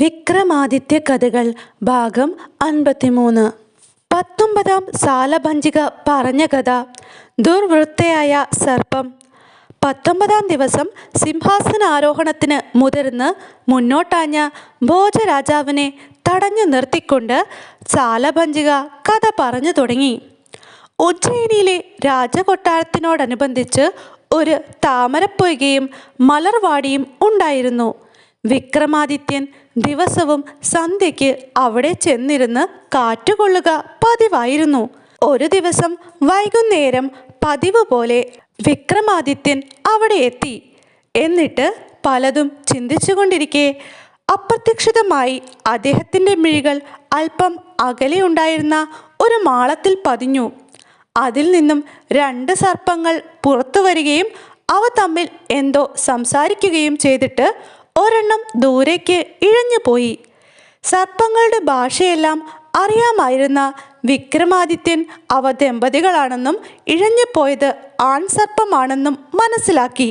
വിക്രമാദിത്യ കഥകൾ ഭാഗം 53. 19-ാം സാലഭഞ്ജിക പറഞ്ഞ കഥ. ദുർവൃത്തയായ സർപ്പം. 19-ാം ദിവസം സിംഹാസനാരോഹണത്തിന് മുതിർന്ന് മുന്നോട്ടാഞ്ഞ ഭോജരാജാവിനെ തടഞ്ഞു നിർത്തിക്കൊണ്ട് സാലഭഞ്ജിക കഥ പറഞ്ഞു തുടങ്ങി. ഉജ്ജയിനിയിലെ രാജകൊട്ടാരത്തിനോടനുബന്ധിച്ച് ഒരു താമരപ്പൊയ്കയും മലർവാടിയും ഉണ്ടായിരുന്നു. വിക്രമാദിത്യൻ ദിവസവും സന്ധ്യയ്ക്ക് അവിടെ ചെന്നിരുന്ന് കാറ്റുകൊള്ളുക പതിവായിരുന്നു. ഒരു ദിവസം വൈകുന്നേരം പതിവ് പോലെ വിക്രമാദിത്യൻ അവിടെ എത്തി. എന്നിട്ട് പലതും ചിന്തിച്ചുകൊണ്ടിരിക്കെ അപ്രതീക്ഷിതമായി അദ്ദേഹത്തിൻ്റെ മിഴികൾ അല്പം അകലെയുണ്ടായിരുന്ന ഒരു മാളത്തിൽ പതിഞ്ഞു. അതിൽ നിന്നും 2 സർപ്പങ്ങൾ പുറത്തു വരികയും അവ തമ്മിൽ എന്തോ സംസാരിക്കുകയും ചെയ്തിട്ട് ഒരെണ്ണം ദൂരേക്ക് ഇഴഞ്ഞുപോയി. സർപ്പങ്ങളുടെ ഭാഷയെല്ലാം അറിയാമായിരുന്ന വിക്രമാദിത്യൻ അവ ദമ്പതികളാണെന്നും ഇഴഞ്ഞുപോയത് ആൺസർപ്പമാണെന്നും മനസ്സിലാക്കി.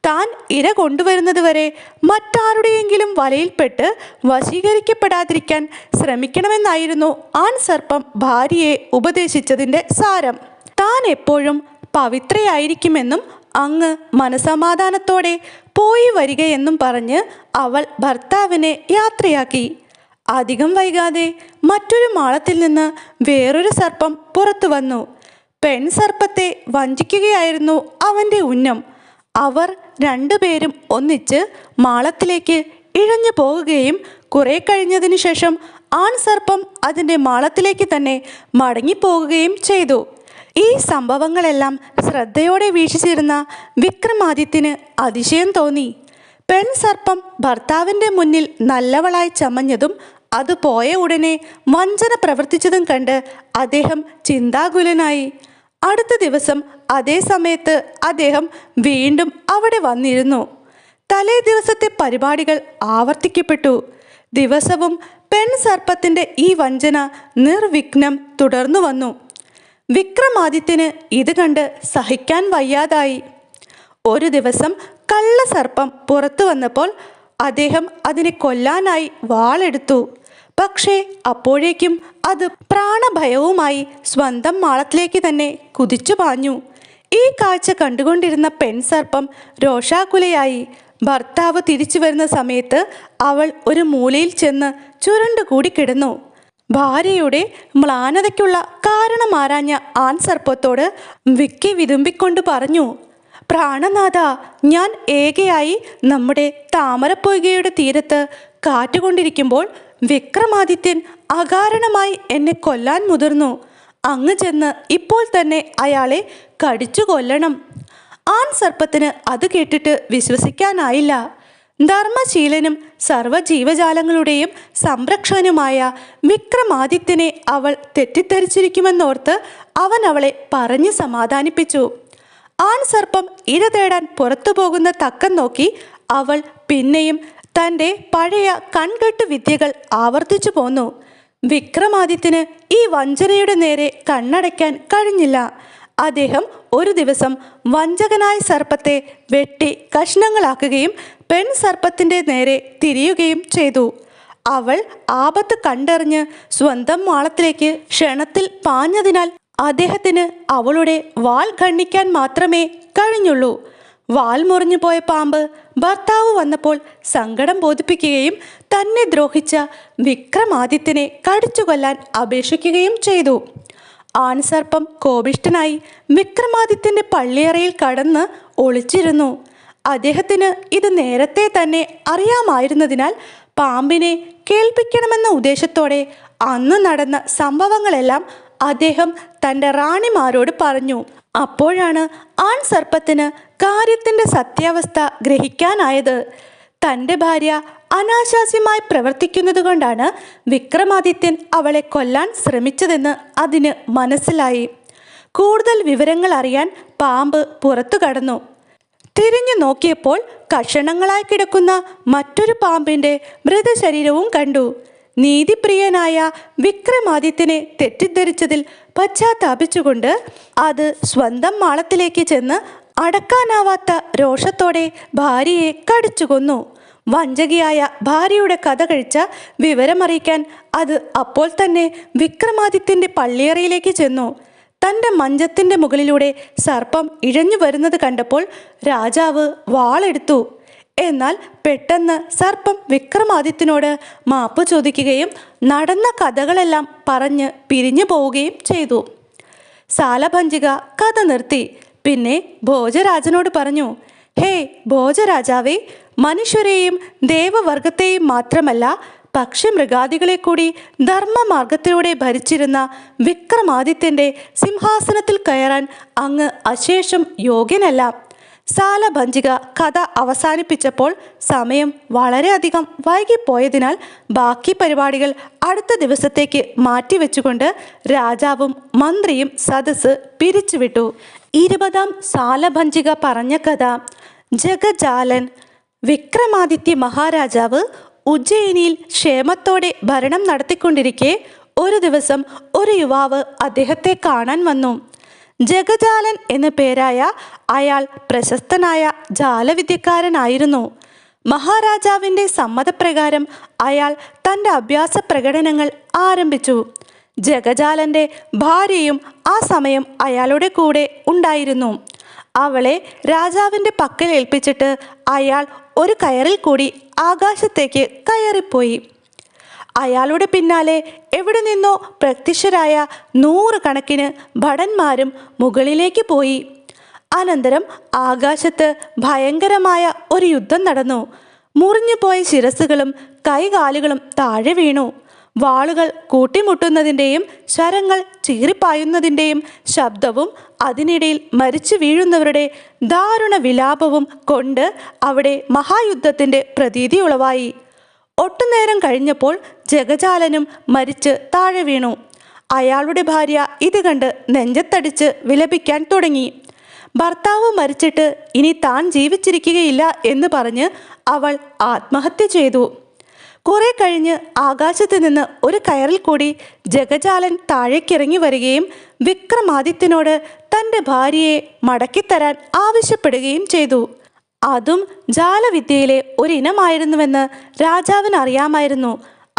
താൻ ഇര കൊണ്ടുവരുന്നതുവരെ മറ്റാരുടെയെങ്കിലും വലയിൽപ്പെട്ട് വശീകരിക്കപ്പെടാതിരിക്കാൻ ശ്രമിക്കണമെന്നായിരുന്നു ആൺസർപ്പം ഭാര്യയെ ഉപദേശിച്ചതിൻ്റെ സാരം. താൻ എപ്പോഴും പവിത്രയായിരിക്കുമെന്നും അങ്ങ് മനസമാധാനത്തോടെ പോയി വരികയെന്നും പറഞ്ഞ് അവൾ ഭർത്താവിനെ യാത്രയാക്കി. അധികം വൈകാതെ മറ്റൊരു മാളത്തിൽ നിന്ന് വേറൊരു സർപ്പം പുറത്തു വന്നു. പെൺസർപ്പത്തെ വഞ്ചിക്കുകയായിരുന്നു അവൻ്റെ ഉന്നം. അവർ 2 പേരും ഒന്നിച്ച് മാളത്തിലേക്ക് ഇഴഞ്ഞു പോകുകയും കുറെ കഴിഞ്ഞതിനു ശേഷം ആൺസർപ്പം അതിൻ്റെ മാളത്തിലേക്ക് തന്നെ മടങ്ങിപ്പോകുകയും ചെയ്തു. ഈ സംഭവങ്ങളെല്ലാം ശ്രദ്ധയോടെ വീക്ഷിച്ചിരുന്ന വിക്രമാദിത്യന് അതിശയം തോന്നി. പെൺസർപ്പം ഭർത്താവിൻ്റെ മുന്നിൽ നല്ലവളായി ചമഞ്ഞതും അത് പോയ ഉടനെ വഞ്ചന പ്രവർത്തിച്ചതും കണ്ട് അദ്ദേഹം ചിന്താകുലനായി. അടുത്ത ദിവസം അതേ സമയത്ത് അദ്ദേഹം വീണ്ടും അവിടെ വന്നിരുന്നു. തലേ ദിവസത്തെ പരിപാടികൾ ആവർത്തിക്കപ്പെട്ടു. ദിവസവും പെൺസർപ്പത്തിൻ്റെ ഈ വഞ്ചന നിർവിഘ്നം തുടർന്നു വന്നു. വിക്രമാദിത്യന് ഇത് കണ്ട് സഹിക്കാൻ വയ്യാതായി. ഒരു ദിവസം കള്ളസർപ്പം പുറത്തു വന്നപ്പോൾ അദ്ദേഹം അതിനെ കൊല്ലാനായി വാളെടുത്തു. പക്ഷേ അപ്പോഴേക്കും അത് പ്രാണഭയവുമായി സ്വന്തം മാളത്തിലേക്ക് തന്നെ കുതിച്ചു പാഞ്ഞു. ഈ കാഴ്ച കണ്ടുകൊണ്ടിരുന്ന പെൺസർപ്പം രോഷാകുലയായി. ഭർത്താവ് തിരിച്ചു വരുന്ന സമയത്ത് അവൾ ഒരു മൂലയിൽ ചെന്ന് ചുരുണ്ടുകൂടി കിടന്നു. ഭാര്യയുടെ മ്ലാനതയ്ക്കുള്ള കാരണമാരാഞ്ഞ ആൺസർപ്പത്തോട് വിക്കി വിതുമ്പിക്കൊണ്ട് പറഞ്ഞു, പ്രാണനാഥ, ഞാൻ ഏകയായി നമ്മുടെ താമരപ്പൊയ്കയുടെ തീരത്ത് കാറ്റുകൊണ്ടിരിക്കുമ്പോൾ വിക്രമാദിത്യൻ അകാരണമായി എന്നെ കൊല്ലാൻ മുതിർന്നു. അങ്ങ് ചെന്ന് ഇപ്പോൾ തന്നെ അയാളെ കടിച്ചു കൊല്ലണം. ആൺസർപ്പത്തിന് അത് കേട്ടിട്ട് വിശ്വസിക്കാനായില്ല. ധർമ്മശീലനും സർവ്വജീവജാലങ്ങളുടെയും സംരക്ഷകനുമായ വിക്രമാദിത്യനെ അവൾ തെറ്റിദ്ധരിച്ചിരിക്കുമെന്നോർത്ത് അവൻ അവളെ പറഞ്ഞ് സമാധാനിപ്പിച്ചു. ആൺസർപ്പം ഇര തേടാൻ പുറത്തു പോകുന്ന തക്കം നോക്കി അവൾ പിന്നെയും തൻ്റെ പഴയ കൺകെട്ട് വിദ്യകൾ ആവർത്തിച്ചു പോന്നു. വിക്രമാദിത്യന് ഈ വഞ്ചനയുടെ നേരെ കണ്ണടയ്ക്കാൻ കഴിഞ്ഞില്ല. അദ്ദേഹം ഒരു ദിവസം വഞ്ചകനായ സർപ്പത്തെ വെട്ടി കഷ്ണങ്ങളാക്കുകയും പെൺസർപ്പത്തിൻ്റെ നേരെ തിരിയുകയും ചെയ്തു. അവൾ ആപത്ത് കണ്ടറിഞ്ഞ് സ്വന്തം മാളത്തിലേക്ക് ക്ഷണത്തിൽ പാഞ്ഞതിനാൽ അദ്ദേഹത്തിന് അവളുടെ വാൽ ഖണ്ഡിക്കാൻ മാത്രമേ കഴിഞ്ഞുള്ളൂ. വാൽ മുറിഞ്ഞു പോയ പാമ്പ് ഭർത്താവ് വന്നപ്പോൾ സങ്കടം ബോധിപ്പിക്കുകയും തന്നെ ദ്രോഹിച്ച വിക്രമാദിത്യനെ കടിച്ചു കൊല്ലാൻ അപേക്ഷിക്കുകയും ചെയ്തു. ആൺസർപ്പം കോപിഷ്ഠനായി വിക്രമാദിത്യൻ്റെ പള്ളിയറയിൽ കടന്ന് ഒളിച്ചിരുന്നു. അദ്ദേഹത്തിന് ഇത് നേരത്തെ തന്നെ അറിയാമായിരുന്നതിനാൽ പാമ്പിനെ കേൾപ്പിക്കണമെന്ന ഉദ്ദേശത്തോടെ അന്ന് നടന്ന സംഭവങ്ങളെല്ലാം അദ്ദേഹം തൻ്റെ റാണിമാരോട് പറഞ്ഞു. അപ്പോഴാണ് ആൺസർപ്പത്തിന് കാര്യത്തിൻ്റെ സത്യാവസ്ഥ ഗ്രഹിക്കാനായത്. തൻ്റെ ഭാര്യ അനാശാസ്യമായി പ്രവർത്തിക്കുന്നത് കൊണ്ടാണ് വിക്രമാദിത്യൻ അവളെ കൊല്ലാൻ ശ്രമിച്ചതെന്ന് അതിന് മനസ്സിലായി. കൂടുതൽ വിവരങ്ങൾ അറിയാൻ പാമ്പ് പുറത്തു കടന്നു. തിരിഞ്ഞു നോക്കിയപ്പോൾ കഷണങ്ങളായി കിടക്കുന്ന മറ്റൊരു പാമ്പിൻ്റെ മൃതശരീരവും കണ്ടു. നീതിപ്രിയനായ വിക്രമാദിത്യനെ തെറ്റിദ്ധരിച്ചതിൽ പശ്ചാത്താപിച്ചുകൊണ്ട് അത് സ്വന്തം മാളത്തിലേക്ക് ചെന്ന് അടക്കാനാവാത്ത രോഷത്തോടെ ഭാര്യയെ കടിച്ചു കൊന്നു. വഞ്ചകിയായ ഭാര്യയുടെ കഥ കഴിച്ച വിവരമറിയിക്കാൻ അത് അപ്പോൾ തന്നെ വിക്രമാദിത്യൻ്റെ പള്ളിയറയിലേക്ക് ചെന്നു. തൻ്റെ മഞ്ചത്തിൻ്റെ മുകളിലൂടെ സർപ്പം ഇഴഞ്ഞു വരുന്നത് കണ്ടപ്പോൾ രാജാവ് വാളെടുത്തു. എന്നാൽ പെട്ടെന്ന് സർപ്പം വിക്രമാദിത്യനോട് മാപ്പ് ചോദിക്കുകയും നടന്ന കഥകളെല്ലാം പറഞ്ഞ് പിരിഞ്ഞു പോവുകയും ചെയ്തു. സാലഭഞ്ജിക കഥ നിർത്തി. പിന്നെ ഭോജരാജനോട് പറഞ്ഞു, ഹേ ഭോജരാജാവേ, മനുഷ്യരെയും ദേവവർഗത്തെയും മാത്രമല്ല പക്ഷിമൃഗാദികളെ കൂടി ധർമ്മമാർഗത്തിലൂടെ ഭരിച്ചിരുന്ന വിക്രമാദിത്യൻ്റെ സിംഹാസനത്തിൽ കയറാൻ അങ്ങ് അശേഷം യോഗ്യനല്ല. സാലഭഞ്ജിക കഥ അവസാനിപ്പിച്ചപ്പോൾ സമയം വളരെയധികം വൈകിപ്പോയതിനാൽ ബാക്കി പരിപാടികൾ അടുത്ത ദിവസത്തേക്ക് മാറ്റിവെച്ചുകൊണ്ട് രാജാവും മന്ത്രിയും സദസ്സ് പിരിച്ചുവിട്ടു. 20-ാം സാലഭഞ്ജിക പറഞ്ഞ കഥ. ജഗജാലൻ. വിക്രമാദിത്യ മഹാരാജാവ് ഉജ്ജയിനിയിൽ ക്ഷേമത്തോടെ ഭരണം നടത്തിക്കൊണ്ടിരിക്കെ ഒരു ദിവസം ഒരു യുവാവ് അദ്ദേഹത്തെ കാണാൻ വന്നു. ജഗജാലൻ എന്ന പേരായ അയാൾ പ്രശസ്തനായ ജാലവിദ്യക്കാരനായിരുന്നു. മഹാരാജാവിൻ്റെ സമ്മതപ്രകാരം അയാൾ തൻ്റെ അഭ്യാസ പ്രകടനങ്ങൾ ആരംഭിച്ചു. ജഗജാലൻ്റെ ഭാര്യയും ആ സമയം അയാളുടെ കൂടെ ഉണ്ടായിരുന്നു. അവളെ രാജാവിൻ്റെ പക്കൽ ഏൽപ്പിച്ചിട്ട് അയാൾ ഒരു കയറിൽ കൂടി ആകാശത്തേക്ക് കയറിപ്പോയി. അയാളുടെ പിന്നാലെ എവിടെ നിന്നോ പ്രത്യക്ഷരായ 100 കണക്കിന് ഭടന്മാരും മുകളിലേക്ക് പോയി. അനന്തരം ആകാശത്ത് ഭയങ്കരമായ ഒരു യുദ്ധം നടന്നു. മുറിഞ്ഞുപോയ ശിരസ്സുകളും കൈകാലുകളും താഴെ വീണു. വാളുകൾ കൂട്ടിമുട്ടുന്നതിൻ്റെയും ശരങ്ങൾ ചീറിപ്പായുന്നതിൻ്റെയും ശബ്ദവും അതിനിടയിൽ മരിച്ചു വീഴുന്നവരുടെ ദാരുണ വിലാപവും കൊണ്ട് അവിടെ മഹായുദ്ധത്തിൻ്റെ പ്രതീതി ഉളവായി. ഒട്ടുനേരം കഴിഞ്ഞപ്പോൾ ജഗജാലനും മരിച്ച് താഴെ വീണു. അയാളുടെ ഭാര്യ ഇത് കണ്ട് നെഞ്ചത്തടിച്ച് വിലപിക്കാൻ തുടങ്ങി. ഭർത്താവ് മരിച്ചിട്ട് ഇനി താൻ ജീവിച്ചിരിക്കുകയില്ല എന്ന് പറഞ്ഞ് അവൾ ആത്മഹത്യ ചെയ്തു. കുറെ കഴിഞ്ഞ് ആകാശത്ത് നിന്ന് ഒരു കയറിൽ കൂടി ജഗജാലൻ താഴേക്കിറങ്ങി വരികയും വിക്രമാദിത്യനോട് തൻ്റെ ഭാര്യയെ മടക്കിത്തരാൻ ആവശ്യപ്പെടുകയും ചെയ്തു. അതും ജാലവിദ്യയിലെ ഒരിനമായിരുന്നുവെന്ന് രാജാവിന് അറിയാമായിരുന്നു.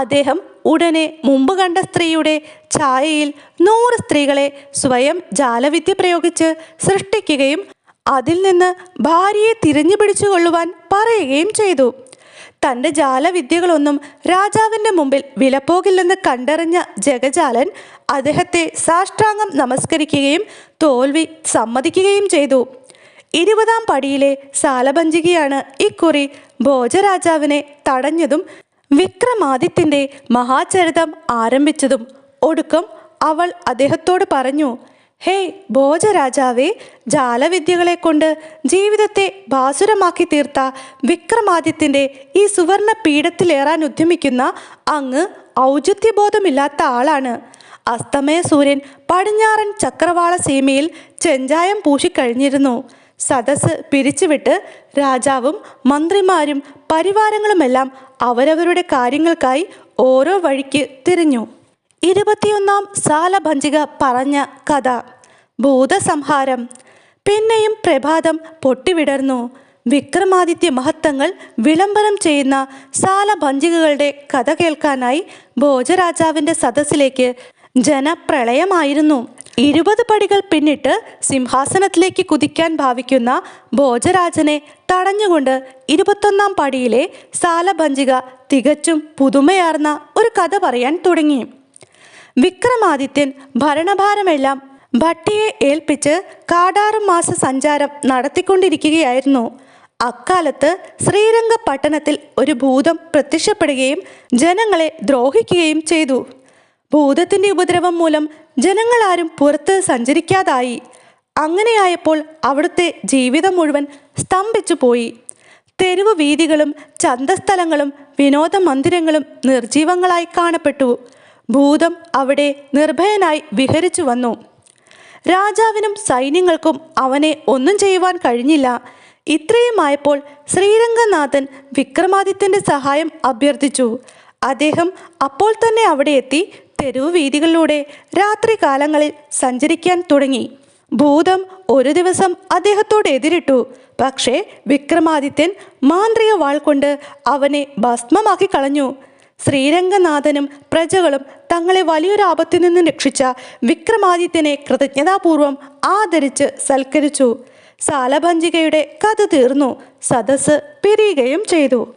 അദ്ദേഹം ഉടനെ മുമ്പ് കണ്ട സ്ത്രീയുടെ ഛായയിൽ 100 സ്ത്രീകളെ സ്വയം ജാലവിദ്യ പ്രയോഗിച്ച് സൃഷ്ടിക്കുകയും അതിൽ നിന്ന് ഭാര്യയെ തിരഞ്ഞു പിടിച്ചുകൊള്ളുവാൻ പറയുകയും ചെയ്തു. തൻ്റെ ജാലവിദ്യകളൊന്നും രാജാവിൻ്റെ മുമ്പിൽ വിലപ്പോകില്ലെന്ന് കണ്ടറിഞ്ഞ ജഗജാലൻ അദ്ദേഹത്തെ സാഷ്ടാംഗം നമസ്കരിക്കുകയും തോൽവി സമ്മതിക്കുകയും ചെയ്തു. 20-ാം പടിയിലെ സാലഭഞ്ജികയാണ് ഇക്കുറി ഭോജരാജാവിനെ തടഞ്ഞതും വിക്രമാദിത്യൻ്റെ മഹാചരിതം ആരംഭിച്ചതും. ഒടുക്കം അവൾ അദ്ദേഹത്തോട് പറഞ്ഞു, ഹേയ് ഭോജരാജാവേ, ജാലവിദ്യകളെ കൊണ്ട് ജീവിതത്തെ ഭാസുരമാക്കി തീർത്ത വിക്രമാദിത്യൻ്റെ ഈ സുവർണ പീഠത്തിലേറാൻ ഉദ്യമിക്കുന്ന അങ്ങ് ഔചിത്യബോധമില്ലാത്ത ആളാണ്. അസ്തമയ സൂര്യൻ പടിഞ്ഞാറൻ ചക്രവാള സീമയിൽ ചെഞ്ചായം പൂശിക്കഴിഞ്ഞിരുന്നു. സദസ്സ് പിരിച്ചുവിട്ട് രാജാവും മന്ത്രിമാരും പരിവാരങ്ങളുമെല്ലാം അവരവരുടെ കാര്യങ്ങൾക്കായി ഓരോ വഴിക്ക് തിരിഞ്ഞു. 21-ാം സാലഭഞ്ജിക പറഞ്ഞ കഥ. ഭൂതസംഹാരം. പിന്നെയും പ്രഭാതം പൊട്ടിവിടർന്നു. വിക്രമാദിത്യ മഹത്വങ്ങൾ വിളംബരം ചെയ്യുന്ന സാലഭഞ്ജികകളുടെ കഥ കേൾക്കാനായി ഭോജരാജാവിൻ്റെ സദസ്സിലേക്ക് ജനപ്രളയമായിരുന്നു. 20 പടികൾ പിന്നിട്ട് സിംഹാസനത്തിലേക്ക് കുതിക്കാൻ ഭാവിക്കുന്ന ഭോജരാജനെ തടഞ്ഞുകൊണ്ട് 21-ാം പടിയിലെ സാലഭഞ്ജിക തികച്ചും പുതുമയാർന്ന ഒരു കഥ പറയാൻ തുടങ്ങി. വിക്രമാദിത്യൻ ഭരണഭാരമെല്ലാം ഭട്ടിയെ ഏൽപ്പിച്ച് 16 മാസ സഞ്ചാരം നടത്തിക്കൊണ്ടിരിക്കുകയായിരുന്നു. അക്കാലത്ത് ശ്രീരംഗപട്ടണത്തിൽ ഒരു ഭൂതം പ്രത്യക്ഷപ്പെടുകയും ജനങ്ങളെ ദ്രോഹിക്കുകയും ചെയ്തു. ഭൂതത്തിൻ്റെ ഉപദ്രവം മൂലം ജനങ്ങളാരും പുറത്ത് സഞ്ചരിക്കാതായി. അങ്ങനെയായപ്പോൾ അവിടുത്തെ ജീവിതം മുഴുവൻ സ്തംഭിച്ചു പോയി. തെരുവ് വീഥികളും ചന്തസ്ഥലങ്ങളും വിനോദ മന്ദിരങ്ങളും നിർജീവങ്ങളായി കാണപ്പെട്ടു. ഭൂതം അവിടെ നിർഭയനായി വിഹരിച്ചു വന്നു. രാജാവിനും സൈന്യങ്ങൾക്കും അവനെ ഒന്നും ചെയ്യുവാൻ കഴിഞ്ഞില്ല. ഇത്രയുമായപ്പോൾ ശ്രീരംഗനാഥൻ വിക്രമാദിത്യൻ്റെ സഹായം അഭ്യർത്ഥിച്ചു. അദ്ദേഹം അപ്പോൾ തന്നെ അവിടെ എത്തി തെരുവ് വീഥികളിലൂടെ രാത്രി കാലങ്ങളിൽ സഞ്ചരിക്കാൻ തുടങ്ങി. ഭൂതം ഒരു ദിവസം അദ്ദേഹത്തോട് എതിരിട്ടു. പക്ഷേ വിക്രമാദിത്യൻ മാന്ത്രിക വാൾ കൊണ്ട് അവനെ ഭസ്മമാക്കി കളഞ്ഞു. ശ്രീരംഗനാഥനും പ്രജകളും തങ്ങളെ വലിയൊരു ആപത്തിൽ നിന്ന് രക്ഷിച്ച വിക്രമാദിത്യനെ കൃതജ്ഞതാപൂർവം ആദരിച്ച് സൽക്കരിച്ചു. സാലഭഞ്ജികയുടെ കഥ തീർന്നു. സദസ്സ് പിരിയുകയും ചെയ്തു.